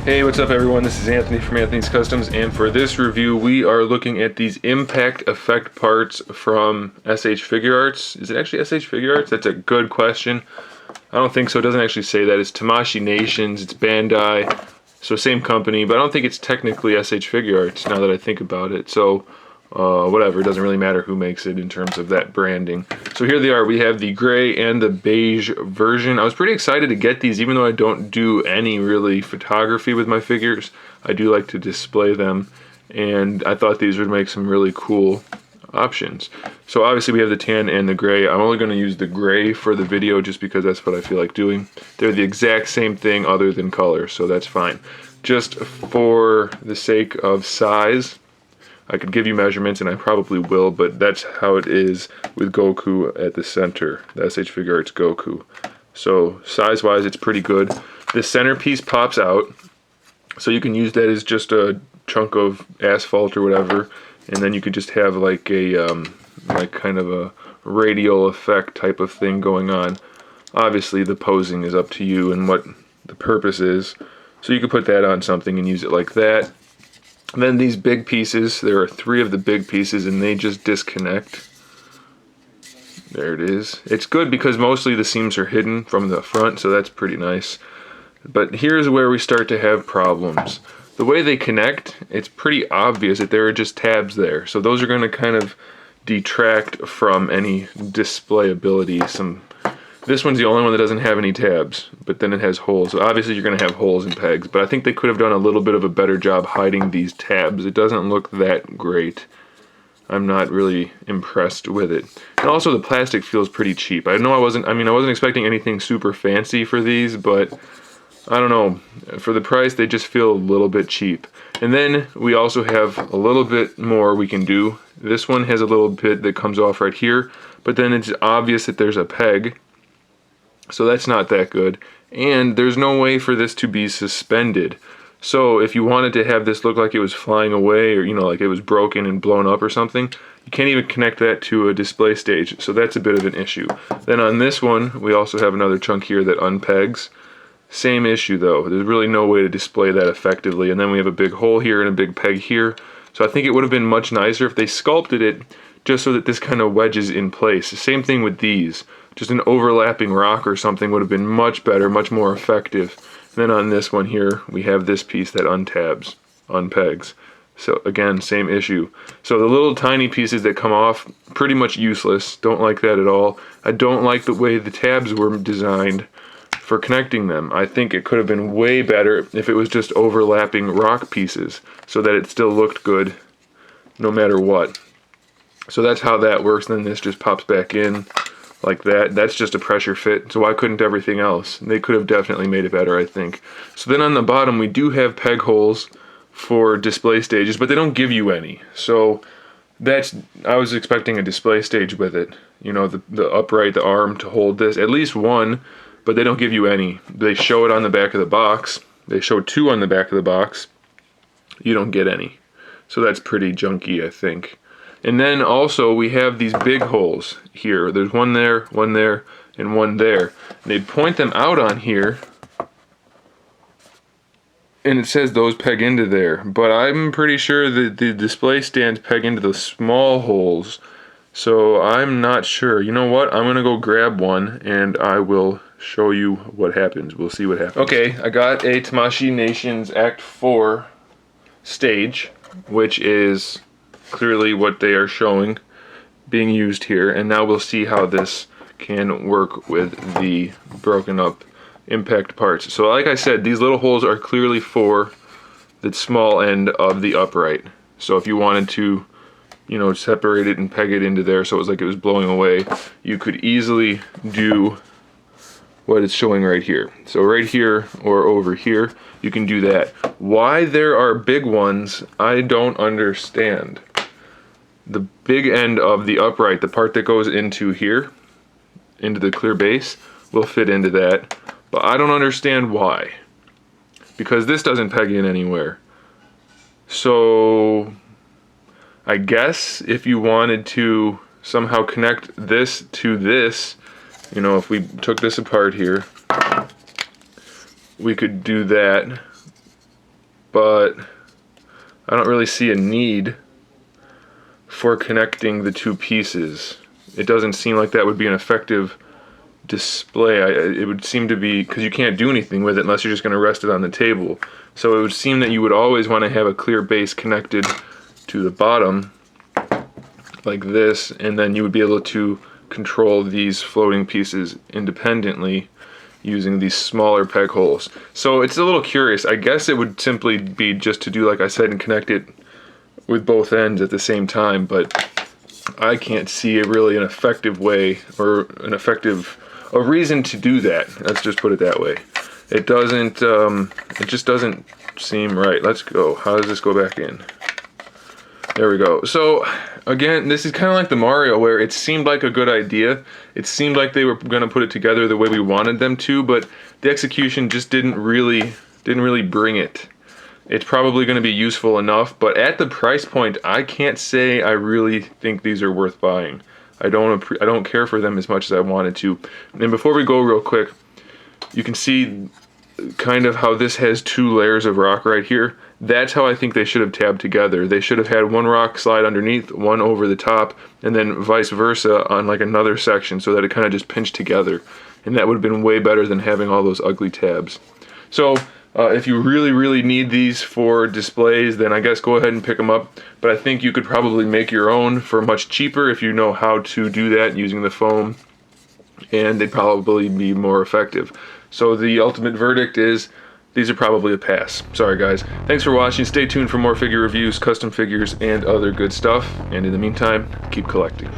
Hey, what's up everyone? This is Anthony from Anthony's Customs, and for this review we are looking at these impact effect parts from SH Figure Arts. Is it actually SH Figure Arts? That's a good question. I don't think so. It doesn't actually say that. It's Tamashi Nations, it's Bandai, so same company, but I don't think it's technically SH Figure Arts now that I think about it. So whatever, it doesn't really matter who makes it in terms of that branding. So here they are. We have the gray and the beige version. I was pretty excited to get these, even though I don't do any really photography with my figures. I do like to display them, and I thought these would make some really cool options. So obviously we have the tan and the gray. I'm only going to use the gray for the video just because that's what I feel like doing. They're the exact same thing other than color, so that's fine. Just for the sake of size, I could give you measurements, and I probably will, but that's how it is with Goku at the center, the SH Figure Arts Goku. So size-wise, it's pretty good. The centerpiece pops out, so you can use that as just a chunk of asphalt or whatever, and then you could just have like a like kind of a radial effect type of thing going on. Obviously, the posing is up to you and what the purpose is. So you could put that on something and use it like that. And then these big pieces, there are 3 of the big pieces, and they just disconnect. There it is. It's good because mostly the seams are hidden from the front, so that's pretty nice. But here's where we start to have problems. The way they connect, it's pretty obvious that there are just tabs there. So those are going to kind of detract from any displayability. This one's the only one that doesn't have any tabs, but then it has holes. So obviously you're going to have holes and pegs, but I think they could have done a little bit of a better job hiding these tabs. It doesn't look that great. I'm not really impressed with it. And also the plastic feels pretty cheap. I wasn't expecting anything super fancy for these, but I don't know. For the price, they just feel a little bit cheap. And then we also have a little bit more we can do. This one has a little bit that comes off right here, but then it's obvious that there's a peg. So that's not that good, and there's no way for this to be suspended. So if you wanted to have this look like it was flying away, or like it was broken and blown up or something, you can't even connect that to a display stage, so that's a bit of an issue. Then on this one, we also have another chunk here that unpegs. Same issue though, there's really no way to display that effectively. And then we have a big hole here and a big peg here. So I think it would have been much nicer if they sculpted it just so that this kind of wedges in place. Same thing with these. Just an overlapping rock or something would have been much better, much more effective. And then on this one here, we have this piece that unpegs. So again, same issue. So the little tiny pieces that come off, pretty much useless. Don't like that at all. I don't like the way the tabs were designed for connecting them. I think it could have been way better if it was just overlapping rock pieces so that it still looked good no matter what. So that's how that works. Then this just pops back in like that. That's just a pressure fit, so why couldn't everything else? They could have definitely made it better, I think. So then on the bottom we do have peg holes for display stages, but they don't give you any. So I was expecting a display stage with it. The upright, the arm to hold this, at least one, but they don't give you any. They show it on the back of the box. They show 2 on the back of the box. You don't get any. So that's pretty junky, I think. And then also we have these big holes here. There's one there, and one there. And they point them out on here, and it says those peg into there. But I'm pretty sure that the display stands peg into the small holes. So I'm not sure. You know what? I'm gonna go grab one and I will show you what happens. We'll see what happens. Okay, I got a Tamashi Nations Act 4 stage, which is clearly what they are showing being used here, and now we'll see how this can work with the broken up impact parts. So like I said, these little holes are clearly for the small end of the upright. So if you wanted to separate it and peg it into there so it was like it was blowing away, you could easily do what it's showing right here. So right here or over here, you can do that. Why there are big ones, I don't understand. The big end of the upright, the part that goes into here, into the clear base, will fit into that, but I don't understand why. Because this doesn't peg in anywhere. So I guess if you wanted to somehow connect this to this, if we took this apart here, we could do that but I don't really see a need for connecting the two pieces. It doesn't seem like that would be an effective display. It would seem to be, because you can't do anything with it unless you're just going to rest it on the table. So it would seem that you would always want to have a clear base connected to the bottom like this, and then you would be able to control these floating pieces independently using these smaller peg holes. So it's a little curious. I guess it would simply be just to do like I said and connect it with both ends at the same time, but I can't see really an effective way or a reason to do that. Let's just put it that way. It doesn't, it just doesn't seem right. Let's go. How does this go back in? There we go. So again, this is kind of like the Mario, where it seemed like a good idea. It seemed like they were going to put it together the way we wanted them to, but the execution just didn't really bring it. It's probably going to be useful enough, but at the price point, I can't say I really think these are worth buying. I don't care for them as much as I wanted to. And before we go real quick, you can see kind of how this has two layers of rock right here. That's how I think they should have tabbed together. They should have had one rock slide underneath, one over the top, and then vice versa on like another section so that it kind of just pinched together. And that would have been way better than having all those ugly tabs. So if you really need these for displays, then I guess go ahead and pick them up. But I think you could probably make your own for much cheaper if you know how to do that using the foam, and they'd probably be more effective. So the ultimate verdict is these are probably a pass. Sorry guys. Thanks for watching. Stay tuned for more figure reviews, custom figures, and other good stuff. And in the meantime, keep collecting.